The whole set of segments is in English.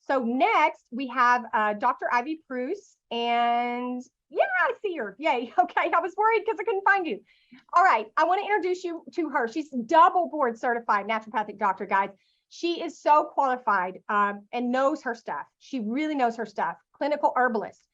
So next we have Dr. Ivy Pruce, and yeah, I see her. Yay. Okay. I was worried because I couldn't find you. All right. I want to introduce you to her. She's double board certified naturopathic doctor, guys. She is so qualified and knows her stuff. She really knows her stuff. Clinical herbalist,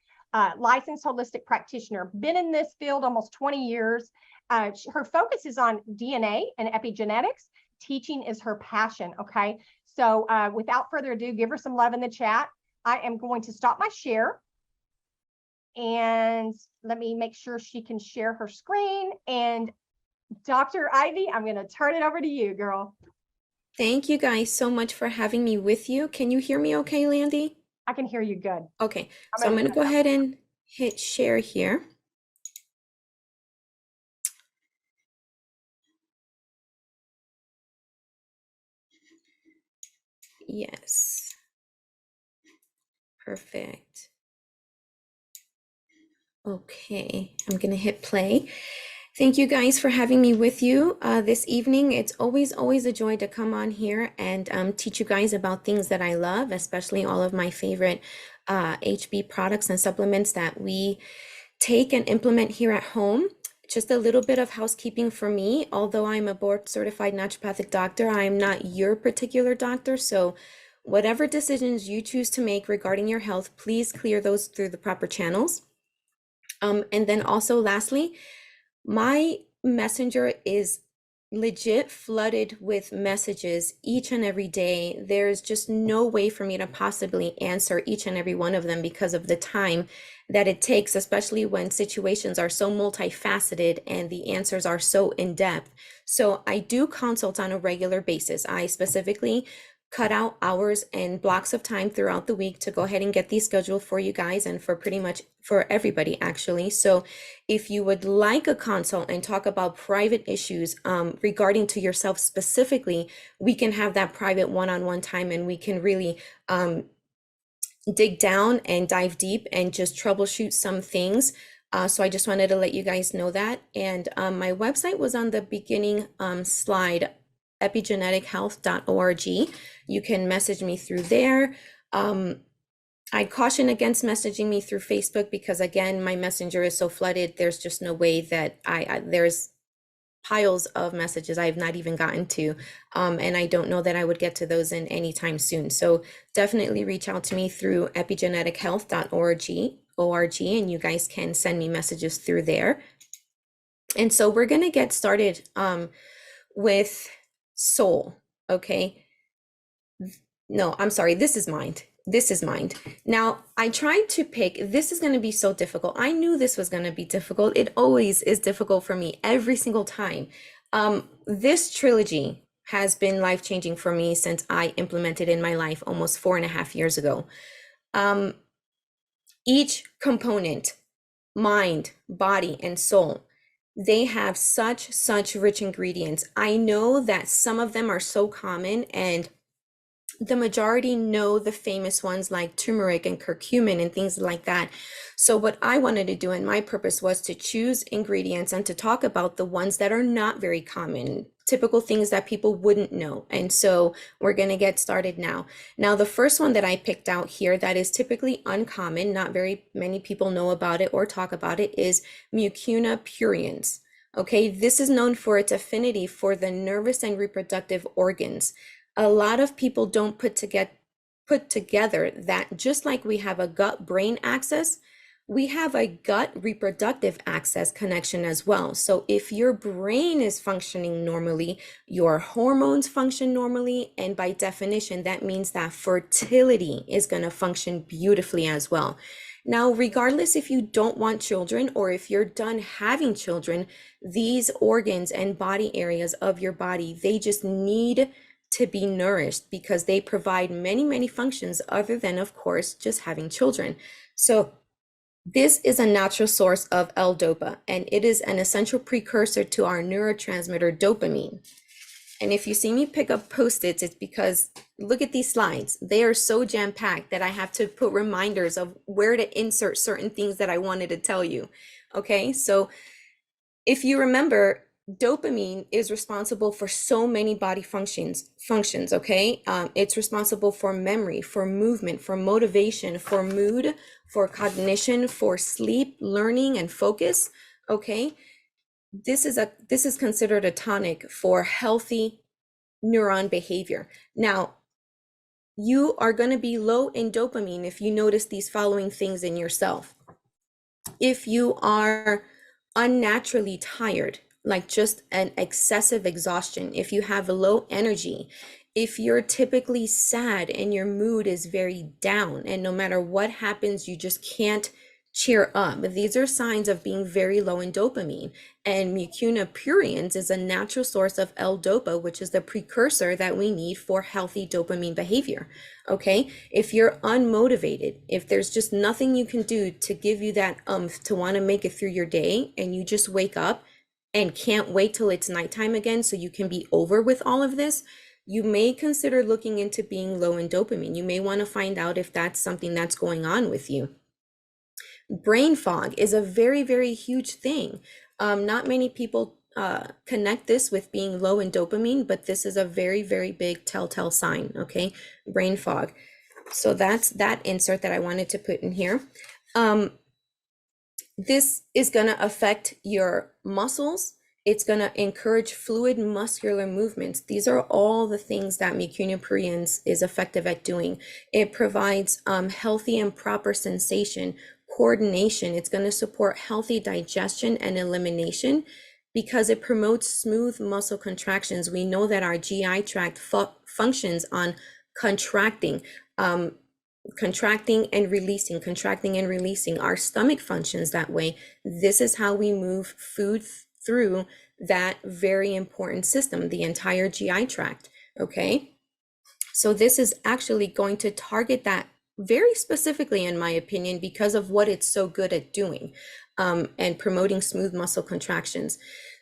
licensed holistic practitioner, been in this field almost 20 years. Her focus is on DNA and epigenetics. Teaching is her passion. Okay. So without further ado, give her some love in the chat. I am going to stop my share. And let me make sure she can share her screen. And Dr. Ivy, I'm going to turn it over to you, girl. Thank you guys so much for having me with you. Can you hear me okay, Landy? I can hear you good. Okay, so I'm going to go ahead and hit share here. Yes. Perfect. Okay, I'm going to hit play. Thank you guys for having me with you this evening. It's always a joy to come on here and teach you guys about things that I love, especially all of my favorite HB products and supplements that we take and implement here at home. Just a little bit of housekeeping for me. Although I'm a board certified naturopathic doctor, I'm not your particular doctor. So whatever decisions you choose to make regarding your health, please clear those through the proper channels. And then also lastly, my messenger is legit flooded with messages each and every day. There's just no way for me to possibly answer each and every one of them because of the time that it takes, especially when situations are so multifaceted and the answers are so in-depth. So I do consult on a regular basis. I specifically cut out hours and blocks of time throughout the week to go ahead and get these scheduled for you guys and for pretty much for everybody actually. So if you would like a consult and talk about private issues regarding to yourself specifically, we can have that private one-on-one time and we can really dig down and dive deep and just troubleshoot some things. So I just wanted to let you guys know that. And my website was on the beginning slide, epigenetichealth.org. You can message me through there. I caution against messaging me through Facebook because again, my messenger is so flooded. There's just no way that there's piles of messages I have not even gotten to. And I don't know that I would get to those in any time soon. So definitely reach out to me through epigenetichealth.org, and you guys can send me messages through there. And so we're going to get started with soul. Okay. No, I'm sorry. This is mind. This is mind. Now, I tried to pick, this is going to be so difficult. I knew this was going to be difficult. It always is difficult for me every single time. This trilogy has been life-changing for me since I implemented in my life almost 4.5 years ago. Each component, mind, body, and soul, they have such rich ingredients. I know that some of them are so common and the majority know the famous ones like turmeric and curcumin and things like that. So what I wanted to do and my purpose was to choose ingredients and to talk about the ones that are not very common, typical things that people wouldn't know. And so we're going to get started now. Now, the first one that I picked out here that is typically uncommon, not very many people know about it or talk about it, is Mucuna pruriens. Okay, this is known for its affinity for the nervous and reproductive organs. A lot of people don't put together that just like we have a gut-brain axis, we have a gut reproductive axis connection as well. So if your brain is functioning normally, your hormones function normally, and by definition, that means that fertility is going to function beautifully as well. Now, regardless if you don't want children or if you're done having children, these organs and body areas of your body, they just need to be nourished because they provide many functions other than, of course, just having children. So this is a natural source of L-Dopa, and it is an essential precursor to our neurotransmitter dopamine. And if you see me pick up Post-its, it's because look at these slides. They are so jam-packed that I have to put reminders of where to insert certain things that I wanted to tell you. Okay, so if you remember, dopamine is responsible for so many body functions, okay? It's responsible for memory, for movement, for motivation, for mood, for cognition, for sleep, learning, and focus, okay? This is considered a tonic for healthy neuron behavior. Now, you are going to be low in dopamine if you notice these following things in yourself. If you are unnaturally tired, like just an excessive exhaustion, if you have low energy, if you're typically sad and your mood is very down, and no matter what happens, you just can't cheer up. These are signs of being very low in dopamine. And mucuna pruriens is a natural source of L-Dopa, which is the precursor that we need for healthy dopamine behavior. Okay, if you're unmotivated, if there's just nothing you can do to give you that to want to make it through your day, and you just wake up and can't wait till it's nighttime again so you can be over with all of this, you may consider looking into being low in dopamine. You may want to find out if that's something that's going on with you. Brain fog is a very, very huge thing. Not many people connect this with being low in dopamine, but this is a very, very big telltale sign, okay? Brain fog. So that's that insert that I wanted to put in here. This is going to affect your muscles. It's going to encourage fluid muscular movements. These are all the things that mucuna pruriens is effective at doing. It provides healthy and proper sensation, coordination. It's going to support healthy digestion and elimination because it promotes smooth muscle contractions. We know that our GI tract functions on contracting and releasing, contracting and releasing. Our stomach functions that way. This is how we move food through that very important system, the entire GI tract, okay? So this is actually going to target that very specifically, in my opinion, because of what it's so good at doing, and promoting smooth muscle contractions.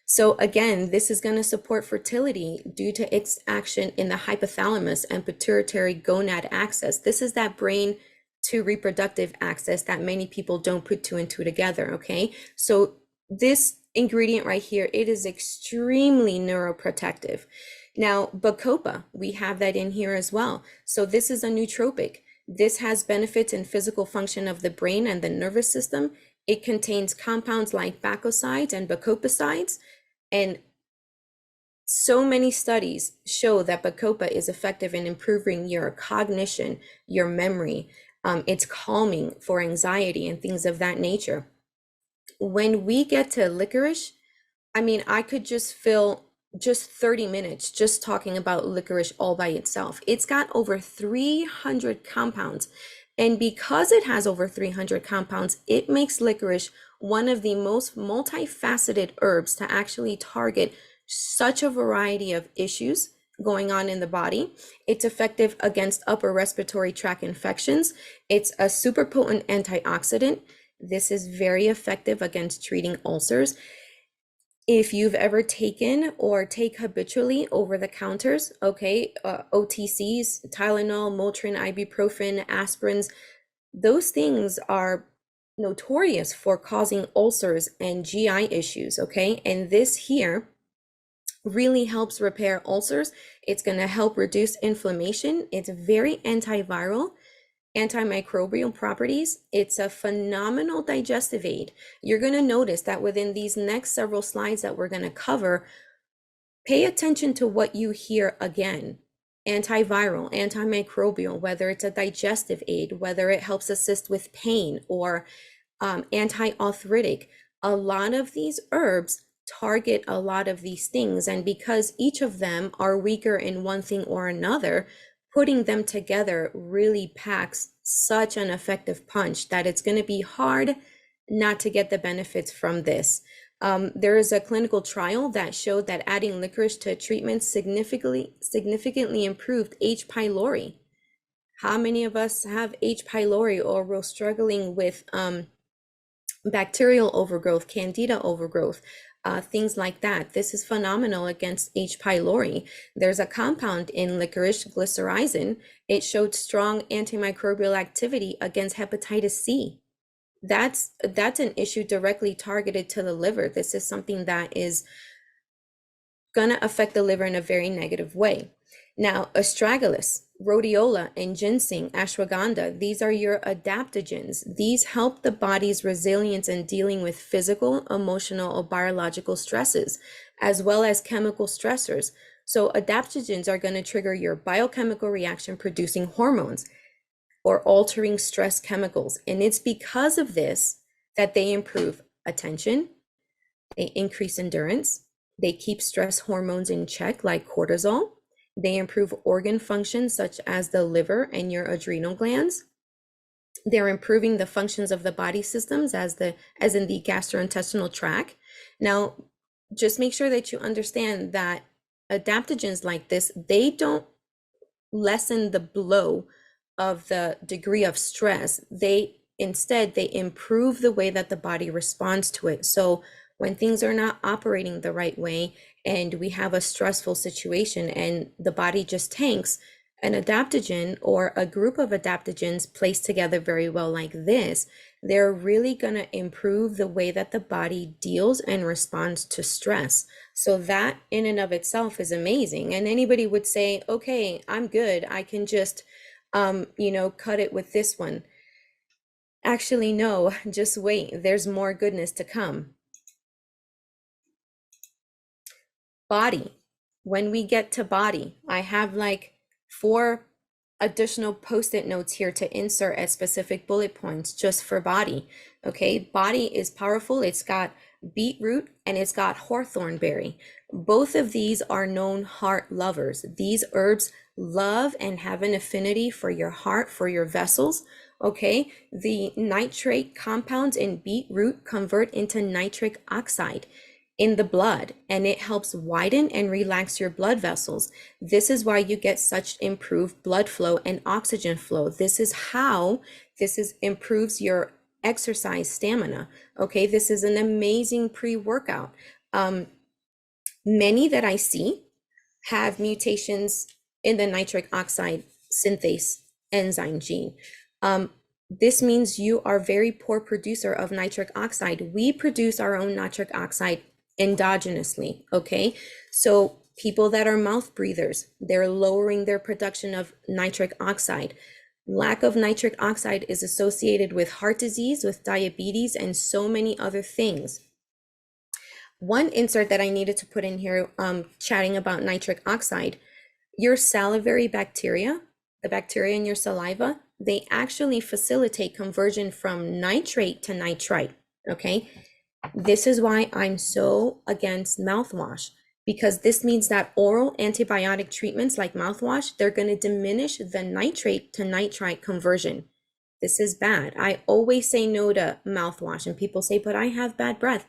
So again, this is going to support fertility due to its action in the hypothalamus and pituitary gonad axis. This is that brain to reproductive axis that many people don't put two and two together, okay? So this ingredient right here, it is extremely neuroprotective. Now, bacopa, we have that in here as well. So this is a nootropic. This has benefits in physical function of the brain and the nervous system. It contains compounds like bacosides and bacopicides, and so many studies show that bacopa is effective in improving your cognition, your memory. It's calming for anxiety and things of that nature. When we get to licorice, I mean, I could just fill just 30 minutes just talking about licorice all by itself. It's got over 300 compounds. And because it has over 300 compounds, it makes licorice one of the most multifaceted herbs to actually target such a variety of issues going on in the body. It's effective against upper respiratory tract infections. It's a super potent antioxidant. This is very effective against treating ulcers. If you've ever taken or take habitually over the counters, okay, OTCs, Tylenol, Motrin, ibuprofen, aspirins, those things are notorious for causing ulcers and GI issues, okay? And this here really helps repair ulcers. It's going to help reduce inflammation. It's very antiviral, antimicrobial properties. It's a phenomenal digestive aid. You're going to notice that within these next several slides that we're going to cover, pay attention to what you hear again. Antiviral, antimicrobial, whether it's a digestive aid, whether it helps assist with pain, or anti-arthritic. A lot of these herbs target a lot of these things, and because each of them are weaker in one thing or another, putting them together really packs such an effective punch that it's going to be hard not to get the benefits from this. There is a clinical trial that showed that adding licorice to treatment significantly improved H. pylori. How many of us have H. pylori, or we're struggling with bacterial overgrowth, candida overgrowth, things like that? This is phenomenal against H. pylori. There's a compound in licorice, glycyrrhizin. It showed strong antimicrobial activity against hepatitis C. That's an issue directly targeted to the liver. This is something that is gonna affect the liver in a very negative way. Now, astragalus, rhodiola, and ginseng, ashwagandha, these are your adaptogens. These help the body's resilience in dealing with physical, emotional, or biological stresses, as well as chemical stressors. So adaptogens are going to trigger your biochemical reaction producing hormones or altering stress chemicals. And it's because of this that they improve attention, they increase endurance, they keep stress hormones in check like cortisol, they improve organ functions such as the liver and your adrenal glands. They're improving the functions of the body systems as in the gastrointestinal tract. Now, just make sure that you understand that adaptogens like this, they don't lessen the blow of the degree of stress. They improve the way that the body responds to it. So when things are not operating the right way and we have a stressful situation and the body just tanks, an adaptogen or a group of adaptogens placed together very well like this, they're really going to improve the way that the body deals and responds to stress. So that in and of itself is amazing. And anybody would say, okay, I'm good. I can just, cut it with this one. Actually, no, just wait. There's more goodness to come. Body. When we get to body, I have like 4 additional post-it notes here to insert as specific bullet points just for body. Okay, body is powerful. It's got beetroot and it's got hawthorn berry. Both of these are known heart lovers. These herbs love and have an affinity for your heart, for your vessels. Okay, the nitrate compounds in beetroot convert into nitric oxide in the blood, and it helps widen and relax your blood vessels. This is why you get such improved blood flow and oxygen flow. This improves your exercise stamina. Okay, this is an amazing pre-workout. Many that I see have mutations in the nitric oxide synthase enzyme gene. This means you are a very poor producer of nitric oxide. We produce our own nitric oxide endogenously. Okay, so people that are mouth breathers, they're lowering their production of nitric oxide. Lack of nitric oxide is associated with heart disease, with diabetes, and so many other things. One insert that I needed to put in here, chatting about nitric oxide, your salivary bacteria, the bacteria in your saliva, they actually facilitate conversion from nitrate to nitrite. Okay, this is why I'm so against mouthwash, because this means that oral antibiotic treatments like mouthwash, they're going to diminish the nitrate to nitrite conversion. This is bad. I always say no to mouthwash, and people say, but I have bad breath.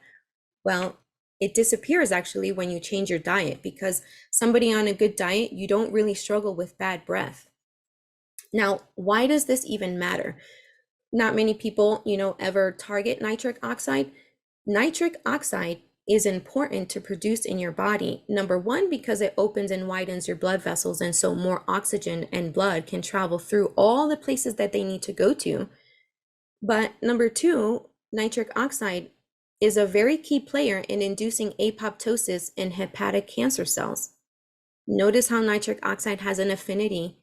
Well, it disappears actually when you change your diet, because somebody on a good diet, you don't really struggle with bad breath. Now, why does this even matter? Not many people, ever target nitric oxide. Nitric oxide is important to produce in your body. Number one, because it opens and widens your blood vessels, and so more oxygen and blood can travel through all the places that they need to go to. But number two, nitric oxide is a very key player in inducing apoptosis in hepatic cancer cells. Notice how nitric oxide has an affinity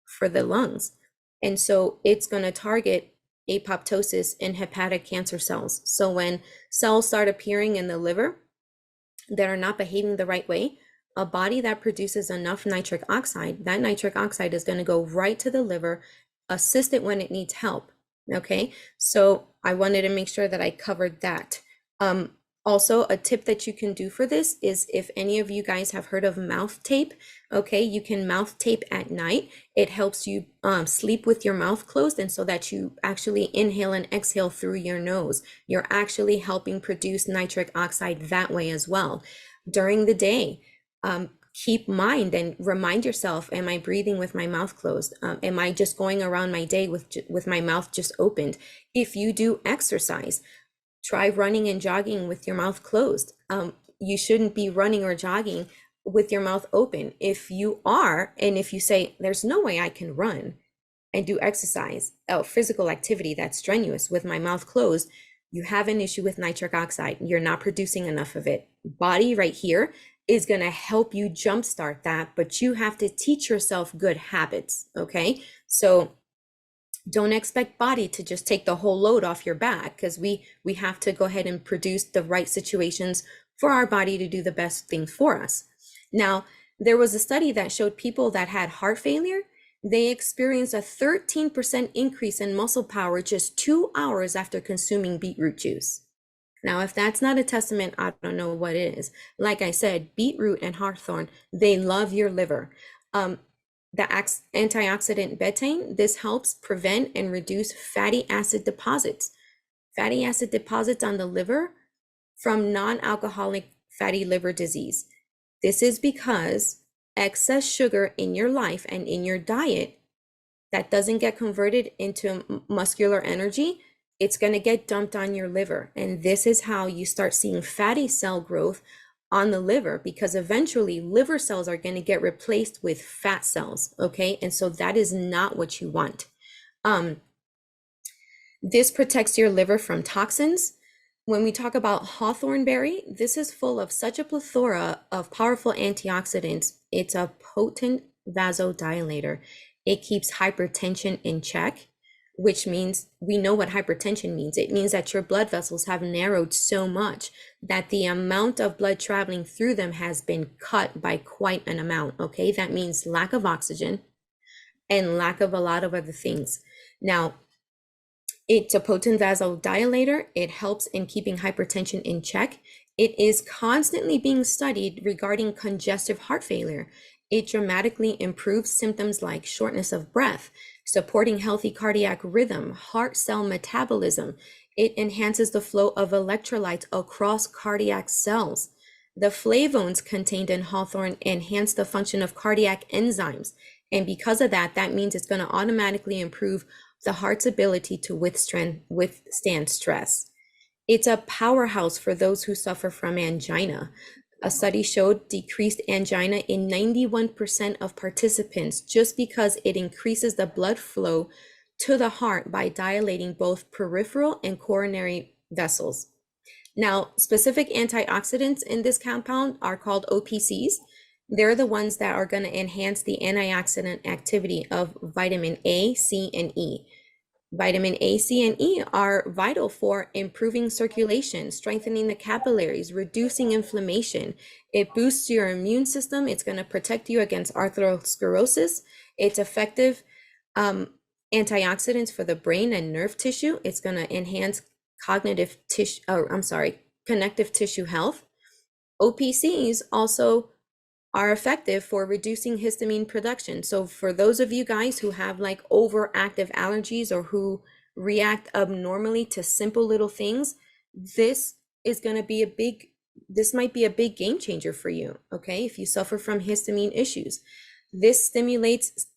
for the lungs. And so it's going to target apoptosis in hepatic cancer cells. So when cells start appearing in the liver that are not behaving the right way, a body that produces enough nitric oxide, that nitric oxide is going to go right to the liver, assist it when it needs help. Okay, so I wanted to make sure that I covered that. Also, a tip that you can do for this is, if any of you guys have heard of mouth tape, okay, you can mouth tape at night. It helps you sleep with your mouth closed, and so that you actually inhale and exhale through your nose. You're actually helping produce nitric oxide that way as well. During the day, keep mind and remind yourself, am I breathing with my mouth closed? Am I just going around my day with my mouth just opened? If you do exercise, try running and jogging with your mouth closed. You shouldn't be running or jogging with your mouth open. If you are, and if you say, there's no way I can run and do exercise, physical activity that's strenuous with my mouth closed, you have an issue with nitric oxide. You're not producing enough of it. Body right here, is going to help you jumpstart that, but you have to teach yourself good habits. Okay. So don't expect body to just take the whole load off your back, because we have to go ahead and produce the right situations for our body to do the best thing for us. Now, there was a study that showed people that had heart failure, they experienced a 13% increase in muscle power just 2 hours after consuming beetroot juice. Now, if that's not a testament, I don't know what is. Like I said, beetroot and hawthorn, they love your liver. The antioxidant betaine, this helps prevent and reduce fatty acid deposits. Fatty acid deposits on the liver from non-alcoholic fatty liver disease. This is because excess sugar in your life and in your diet that doesn't get converted into muscular energy, it's going to get dumped on your liver. And this is how you start seeing fatty cell growth on the liver, because eventually liver cells are going to get replaced with fat cells. Okay. And so that is not what you want. This protects your liver from toxins. When we talk about hawthorn berry, this is full of such a plethora of powerful antioxidants. It's a potent vasodilator. It keeps hypertension in check, which means we know what hypertension means. It means that your blood vessels have narrowed so much that the amount of blood traveling through them has been cut by quite an amount. Okay, that means lack of oxygen and lack of a lot of other things. Now, it's a potent vasodilator. It helps in keeping hypertension in check. It is constantly being studied regarding congestive heart failure. It dramatically improves symptoms like shortness of breath, supporting healthy cardiac rhythm, heart cell metabolism. It enhances the flow of electrolytes across cardiac cells. The flavones contained in hawthorn enhance the function of cardiac enzymes. And because of that, that means it's going to automatically improve the heart's ability to withstand stress. It's a powerhouse for those who suffer from angina. A study showed decreased angina in 91% of participants just because it increases the blood flow to the heart by dilating both peripheral and coronary vessels. Now, specific antioxidants in this compound are called OPCs. They're the ones that are going to enhance the antioxidant activity of vitamin A, C, and E. Vitamin A, C, and E are vital for improving circulation, strengthening the capillaries, reducing inflammation. It boosts your immune system. It's going to protect you against atherosclerosis. It's effective antioxidants for the brain and nerve tissue. It's going to enhance connective tissue health. OPCs also are effective for reducing histamine production. So for those of you guys who have like overactive allergies or who react abnormally to simple little things, this might be a big game changer for you. Okay. If you suffer from histamine issues, this stimulates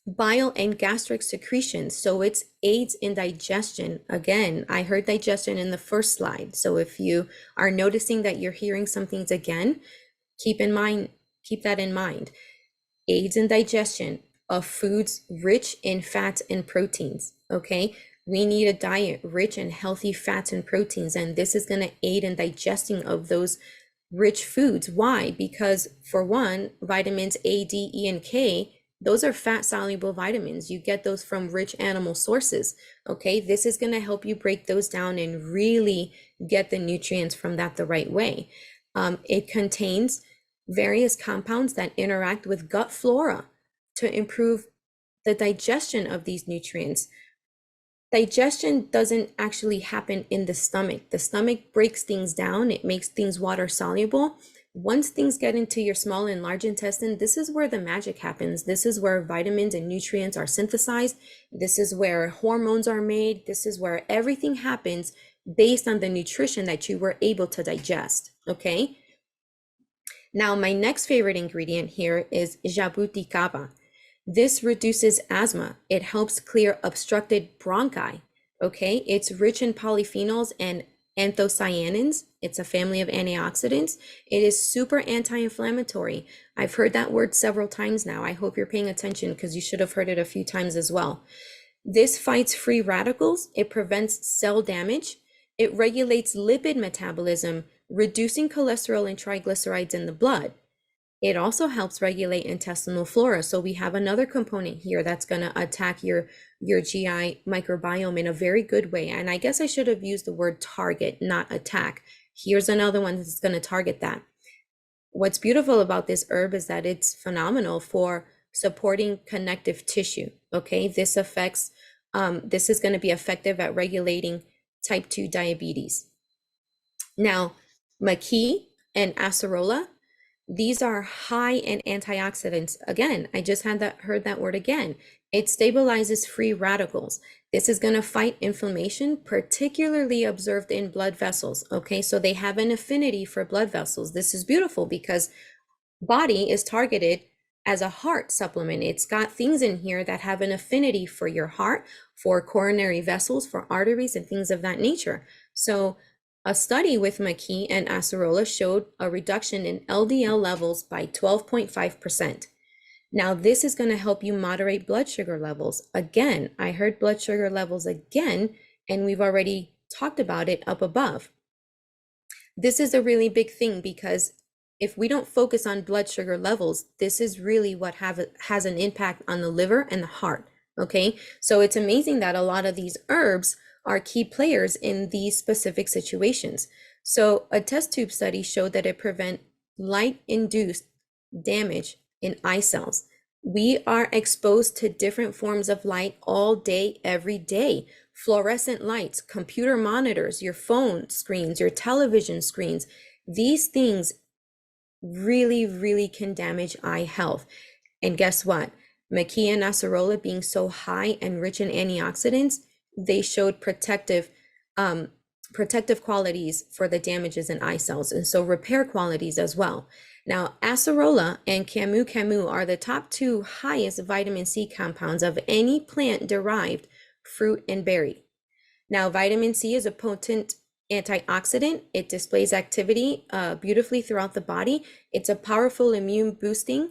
bile and gastric secretions. So it aids in digestion. Again, I heard digestion in the first slide. So if you are noticing that you're hearing some things again, keep that in mind. Aids in digestion of foods rich in fats and proteins. Okay, we need a diet rich in healthy fats and proteins, and this is going to aid in digesting of those rich foods. Why? Because for one, vitamins A, D, E, and K, those are fat soluble vitamins. You get those from rich animal sources. Okay, this is going to help you break those down and really get the nutrients from that the right way. It contains various compounds that interact with gut flora to improve the digestion of these nutrients. Digestion doesn't actually happen in the stomach. The stomach breaks things down. It makes things water soluble. Once things get into your small and large intestine, this is where the magic happens. This is where vitamins and nutrients are synthesized. This is where hormones are made. This is where everything happens based on the nutrition that you were able to digest. Okay. Now, my next favorite ingredient here is jabuticaba. This reduces asthma. It helps clear obstructed bronchi. Okay, it's rich in polyphenols and anthocyanins. It's a family of antioxidants. It is super anti-inflammatory. I've heard that word several times now. I hope you're paying attention because you should have heard it a few times as well. This fights free radicals. It prevents cell damage. It regulates lipid metabolism, reducing cholesterol and triglycerides in the blood. It also helps regulate intestinal flora. So we have another component here that's going to attack your GI microbiome in a very good way. And I guess I should have used the word target, not attack. Here's another one that's going to target that. What's beautiful about this herb is that it's phenomenal for supporting connective tissue. Okay, this affects, this is going to be effective at regulating type 2 diabetes. Now, maqui and acerola, these are high in antioxidants. Again, I just heard that word again. It stabilizes free radicals. This is going to fight inflammation, particularly observed in blood vessels. Okay, so they have an affinity for blood vessels. This is beautiful because body is targeted as a heart supplement. It's got things in here that have an affinity for your heart, for coronary vessels, for arteries, and things of that nature. So a study with maqui and acerola showed a reduction in LDL levels by 12.5%. Now, this is going to help you moderate blood sugar levels. Again, I heard blood sugar levels again, and we've already talked about it up above. This is a really big thing because if we don't focus on blood sugar levels, this is really what has an impact on the liver and the heart. Okay, so it's amazing that a lot of these herbs are key players in these specific situations. So a test tube study showed that it prevents light-induced damage in eye cells. We are exposed to different forms of light all day, every day. Fluorescent lights, computer monitors, your phone screens, your television screens. These things really, really can damage eye health. And guess what? Maqui and acerola being so high and rich in antioxidants, they showed protective qualities for the damages in eye cells, and so repair qualities as well. Now, acerola and camu are the top two highest vitamin C compounds of any plant-derived fruit and berry. Now, vitamin C is a potent antioxidant. It displays activity beautifully throughout the body. It's a powerful immune boosting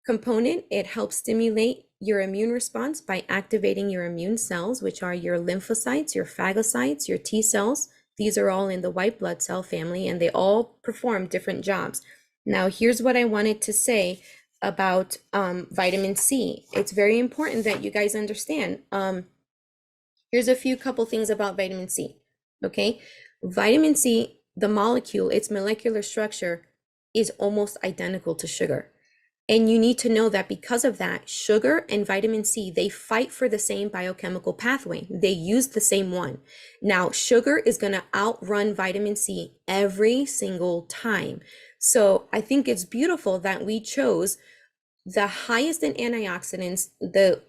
component. It helps stimulate your immune response by activating your immune cells, which are your lymphocytes, your phagocytes, your T cells. These are all in the white blood cell family, and they all perform different jobs. Now, here's what I wanted to say about vitamin C. It's very important that you guys understand. Here's a couple things about vitamin C. Okay, vitamin C, the molecule, its molecular structure is almost identical to sugar. And you need to know that because of that, sugar and vitamin C, they fight for the same biochemical pathway. They use the same one. Now, sugar is going to outrun vitamin C every single time. So I think it's beautiful that we chose the highest in antioxidants, the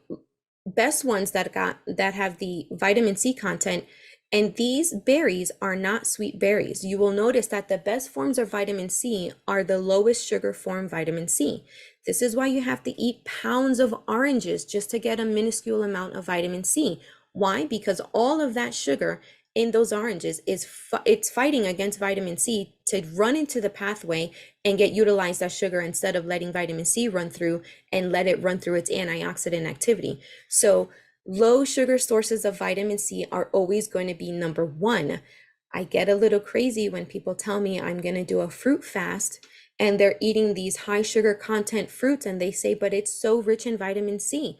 best ones that have the vitamin C content. And these berries are not sweet berries. You will notice that the best forms of vitamin C are the lowest sugar form vitamin C. This is why you have to eat pounds of oranges just to get a minuscule amount of vitamin C. Why? Because all of that sugar in those oranges it's fighting against vitamin C to run into the pathway and get utilized as sugar instead of letting vitamin C run through and let it run through its antioxidant activity. So low sugar sources of vitamin C are always going to be number one. I get a little crazy when people tell me I'm going to do a fruit fast and they're eating these high sugar content fruits and they say, but it's so rich in vitamin C.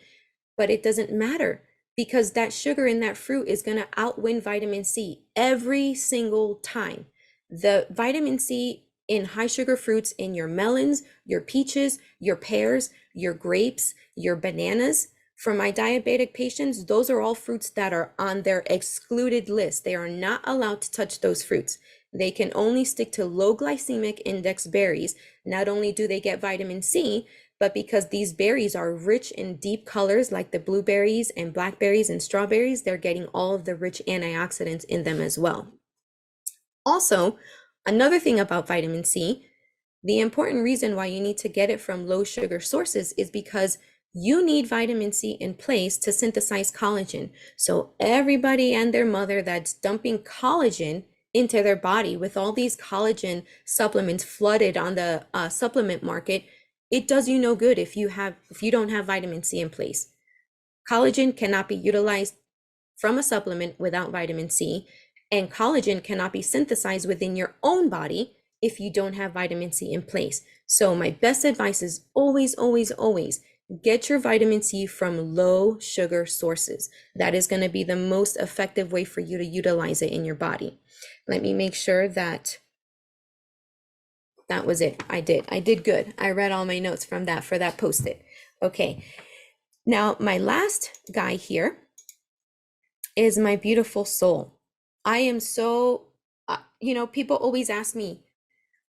But it doesn't matter because that sugar in that fruit is going to outwin vitamin C every single time. The vitamin C in high sugar fruits in your melons, your peaches, your pears, your grapes, your bananas. For my diabetic patients, those are all fruits that are on their excluded list. They are not allowed to touch those fruits. They can only stick to low glycemic index berries. Not only do they get vitamin C, but because these berries are rich in deep colors like the blueberries and blackberries and strawberries, they're getting all of the rich antioxidants in them as well. Also, another thing about vitamin C, the important reason why you need to get it from low sugar sources is because you need vitamin C in place to synthesize collagen. So everybody and their mother that's dumping collagen into their body with all these collagen supplements flooded on the supplement market, it does you no good if you don't have vitamin C in place. Collagen cannot be utilized from a supplement without vitamin C. And collagen cannot be synthesized within your own body if you don't have vitamin C in place. So my best advice is always, always, always get your vitamin C from low sugar sources. That is going to be the most effective way for you to utilize it in your body. Let me make sure that that was it. I did good. I read all my notes from that for that post-it. Okay. Now my last guy here is my beautiful soul. I am so, people always ask me,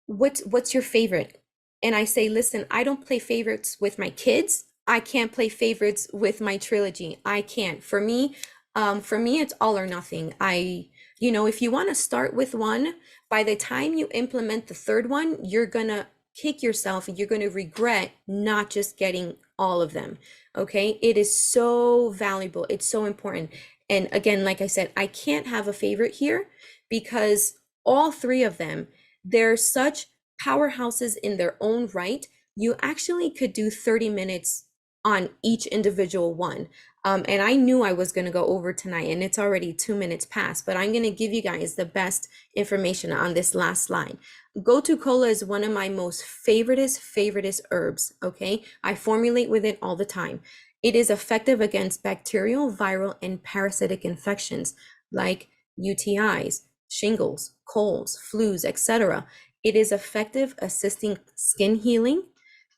what's your favorite? And I say, listen, I don't play favorites with my kids. I can't play favorites with my trilogy. I can't. For me, it's all or nothing. If you want to start with one, by the time you implement the third one, you're gonna kick yourself and you're gonna regret not just getting all of them. Okay, it is so valuable. It's so important. And again, like I said, I can't have a favorite here because all three of them, they're such powerhouses in their own right. You actually could do 30 minutes on each individual one. And I knew I was going to go over tonight, and it's already 2 minutes past, but I'm going to give you guys the best information on this last slide. Gotu kola is one of my most favoriteest herbs. Okay, I formulate with it all the time. It is effective against bacterial, viral, and parasitic infections like UTIs, shingles, colds, flus, etc. It is effective assisting skin healing.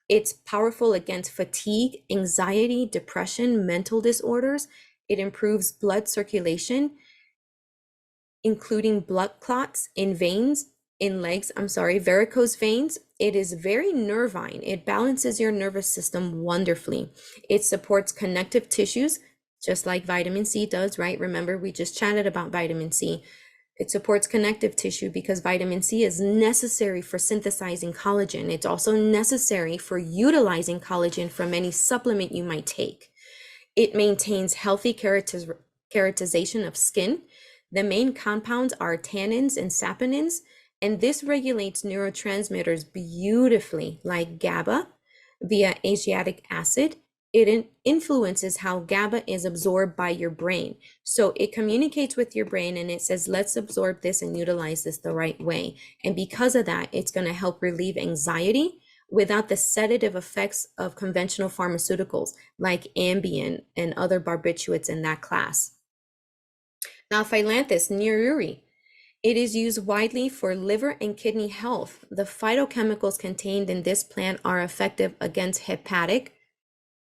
It's powerful against fatigue, anxiety, depression, mental disorders. It improves blood circulation, including blood clots in veins, in legs, varicose veins. It is very nervine. It balances your nervous system wonderfully. It supports connective tissues, just like vitamin C does, right? Remember, we just chatted about vitamin C. It supports connective tissue because vitamin C is necessary for synthesizing collagen. It's also necessary for utilizing collagen from any supplement you might take. It maintains healthy keratinization of skin. The main compounds are tannins and saponins, and this regulates neurotransmitters beautifully, like GABA via asiatic acid. It influences how GABA is absorbed by your brain. So it communicates with your brain and it says, let's absorb this and utilize this the right way. And because of that, it's going to help relieve anxiety without the sedative effects of conventional pharmaceuticals like Ambien and other barbiturates in that class. Now, Phyllanthus neruri. It is used widely for liver and kidney health. The phytochemicals contained in this plant are effective against hepatic,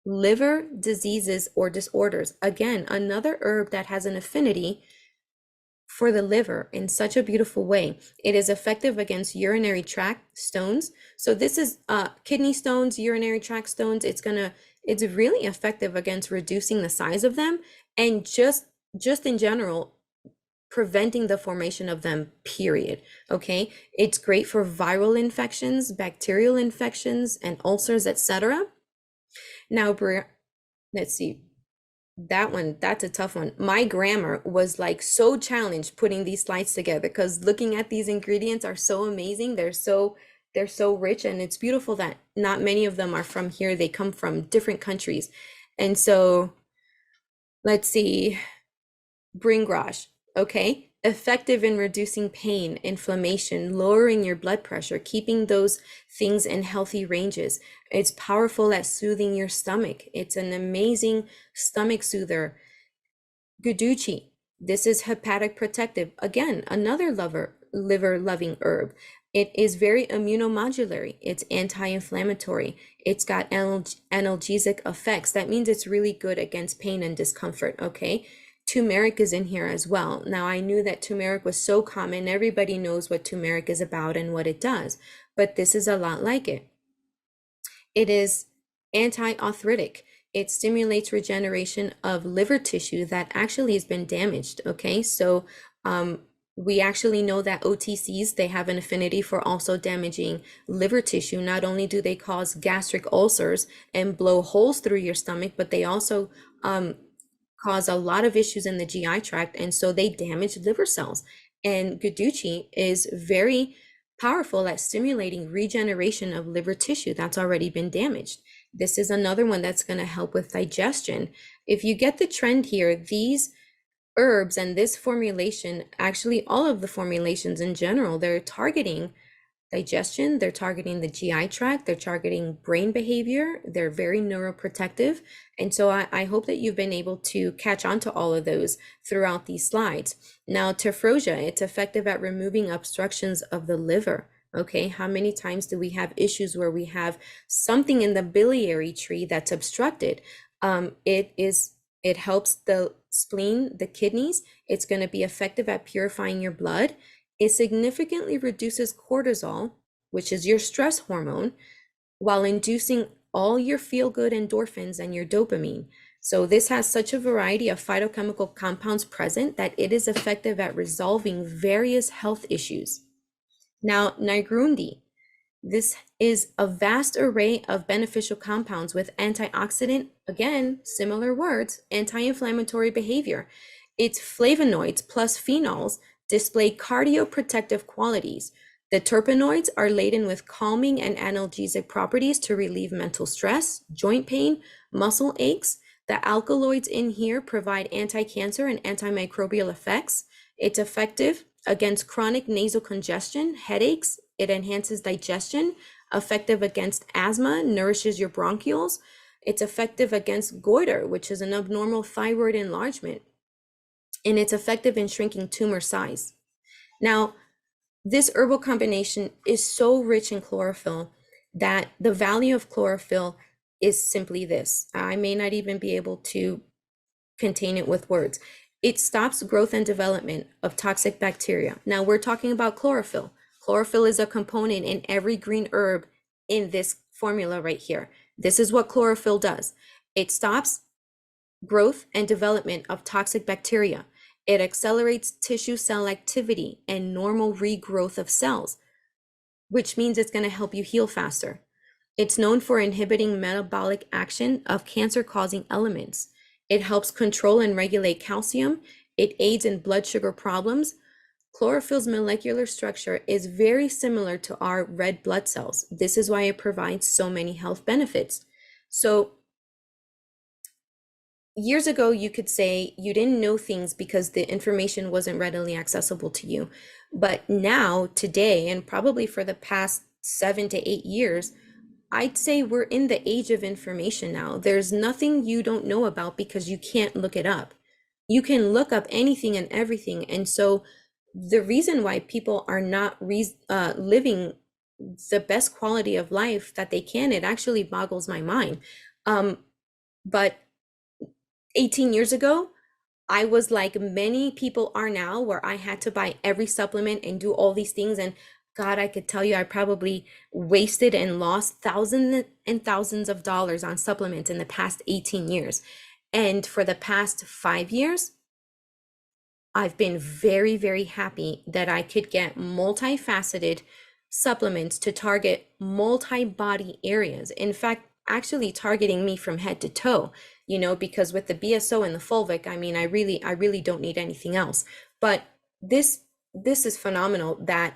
liver diseases or disorders. Again, another herb that has an affinity for the liver in such a beautiful way. It is effective against urinary tract stones. So this is kidney stones, urinary tract stones. It's really effective against reducing the size of them and just in general, preventing the formation of them, period. Okay, it's great for viral infections, bacterial infections, and ulcers, etc. Now, let's see, that's a tough one. My grammar was like so challenged putting these slides together because looking at these ingredients are so amazing. They're so rich, and it's beautiful that not many of them are from here. They come from different countries. And so let's see, bringraj, okay, effective in reducing pain, inflammation, lowering your blood pressure, keeping those things in healthy ranges. It's powerful at soothing your stomach. It's an amazing stomach soother. Guduchi, this is hepatic protective. Again, another liver loving herb. It is very immunomodulatory. It's anti-inflammatory. It's got analgesic effects. That means it's really good against pain and discomfort, okay? Turmeric is in here as well. Now, I knew that turmeric was so common. Everybody knows what turmeric is about and what it does, but this is a lot like it. It is anti-arthritic. It stimulates regeneration of liver tissue that actually has been damaged, okay? So we actually know that OTCs, they have an affinity for also damaging liver tissue. Not only do they cause gastric ulcers and blow holes through your stomach, but they also cause a lot of issues in the GI tract, and so they damage liver cells. And Guduchi is very powerful at stimulating regeneration of liver tissue that's already been damaged. This is another one that's going to help with digestion. If you get the trend here, these herbs and this formulation, actually all of the formulations in general, they're targeting digestion, they're targeting the GI tract, they're targeting brain behavior, they're very neuroprotective. And so I hope that you've been able to catch on to all of those throughout these slides. Now, tephrosia, it's effective at removing obstructions of the liver. Okay, how many times do we have issues where we have something in the biliary tree that's obstructed? It helps the spleen, the kidneys. It's going to be effective at purifying your blood. It significantly reduces cortisol, which is your stress hormone, while inducing all your feel-good endorphins and your dopamine. So this has such a variety of phytochemical compounds present that it is effective at resolving various health issues. Now, Nigrundi, this is a vast array of beneficial compounds with antioxidant, again, similar words, anti-inflammatory behavior. Its flavonoids plus phenols display cardioprotective qualities. The terpenoids are laden with calming and analgesic properties to relieve mental stress, joint pain, muscle aches. The alkaloids in here provide anti-cancer and antimicrobial effects. It's effective against chronic nasal congestion, headaches. It enhances digestion, effective against asthma, nourishes your bronchioles. It's effective against goiter, which is an abnormal thyroid enlargement. And it's effective in shrinking tumor size. Now, this herbal combination is so rich in chlorophyll that the value of chlorophyll is simply this. I may not even be able to contain it with words. It stops growth and development of toxic bacteria. Now we're talking about chlorophyll. Chlorophyll is a component in every green herb in this formula right here. This is what chlorophyll does. It stops growth and development of toxic bacteria. It accelerates tissue cell activity and normal regrowth of cells, which means it's going to help you heal faster. It's known for inhibiting metabolic action of cancer-causing elements. It helps control and regulate calcium. It aids in blood sugar problems. Chlorophyll's molecular structure is very similar to our red blood cells. This is why it provides so many health benefits. So years ago, you could say you didn't know things because the information wasn't readily accessible to you. But now, today, and probably for the past 7 to 8 years, I'd say we're in the age of information now. There's nothing you don't know about because you can't look it up. You can look up anything and everything. And so the reason why people are not living the best quality of life that they can, it actually boggles my mind. But 18 years ago, I was like many people are now, where I had to buy every supplement and do all these things. And God, I could tell you, I probably wasted and lost thousands and thousands of dollars on supplements in the past 18 years. And for the past 5 years, I've been very, very happy that I could get multifaceted supplements to target multi-body areas. In fact, actually targeting me from head to toe, you know, because with the BSO and the fulvic, I mean, I really don't need anything else. But this is phenomenal that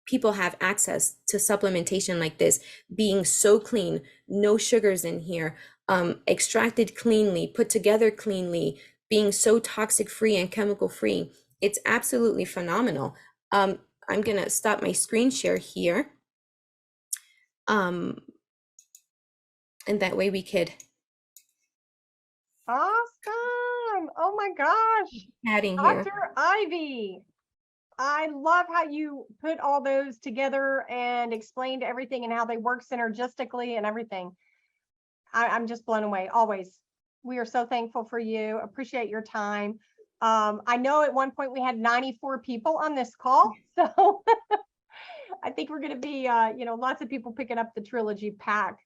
people have access to supplementation like this, being so clean, no sugars in here, extracted cleanly, put together cleanly, being so toxic free and chemical free. It's absolutely phenomenal. I'm gonna stop my screen share here. And that way we could. Awesome. Oh my gosh. Adding here. Dr. Ivy, I love how you put all those together and explained everything and how they work synergistically and everything. I'm just blown away. Always. We are so thankful for you. Appreciate your time. I know at one point we had 94 people on this call. So I think we're going to be, lots of people picking up the Trilogy pack.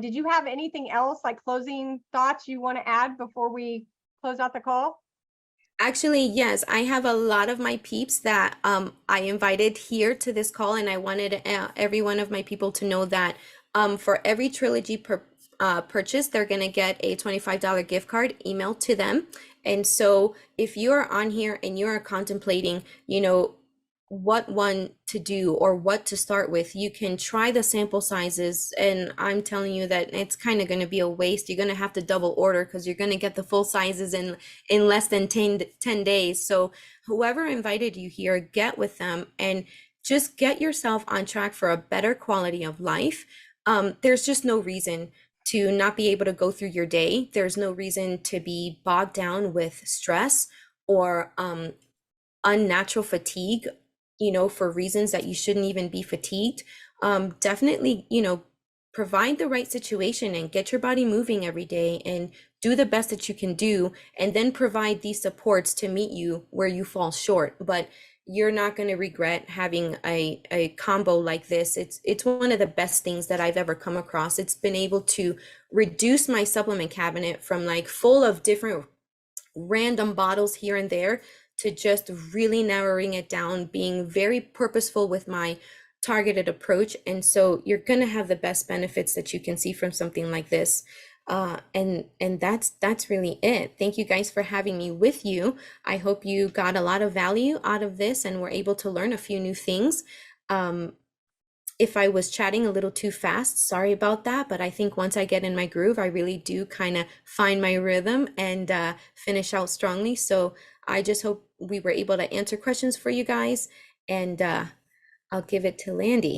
Did you have anything else, like closing thoughts you want to add before we close out the call? Actually, yes, I have a lot of my peeps that I invited here to this call, and I wanted every one of my people to know that for every Trilogy purchase, they're going to get a $25 gift card emailed to them. And so if you're on here and you're contemplating, what one to do or what to start with. You can try the sample sizes, and I'm telling you that it's kind of going to be a waste. You're going to have to double order because you're going to get the full sizes in less than 10 days. So whoever invited you here, get with them and just get yourself on track for a better quality of life. There's just no reason to not be able to go through your day. There's no reason to be bogged down with stress or unnatural fatigue, for reasons that you shouldn't even be fatigued. Definitely, provide the right situation and get your body moving every day and do the best that you can do, and then provide these supports to meet you where you fall short. But you're not going to regret having a combo like this. It's one of the best things that I've ever come across. It's been able to reduce my supplement cabinet from like full of different random bottles here and there to just really narrowing it down, being very purposeful with my targeted approach. And so you're going to have the best benefits that you can see from something like this. And that's really it. Thank you guys for having me with you. I hope you got a lot of value out of this and were able to learn a few new things. If I was chatting a little too fast, sorry about that. But I think once I get in my groove, I really do kind of find my rhythm and finish out strongly. So I just hope we were able to answer questions for you guys. And I'll give it to Landy.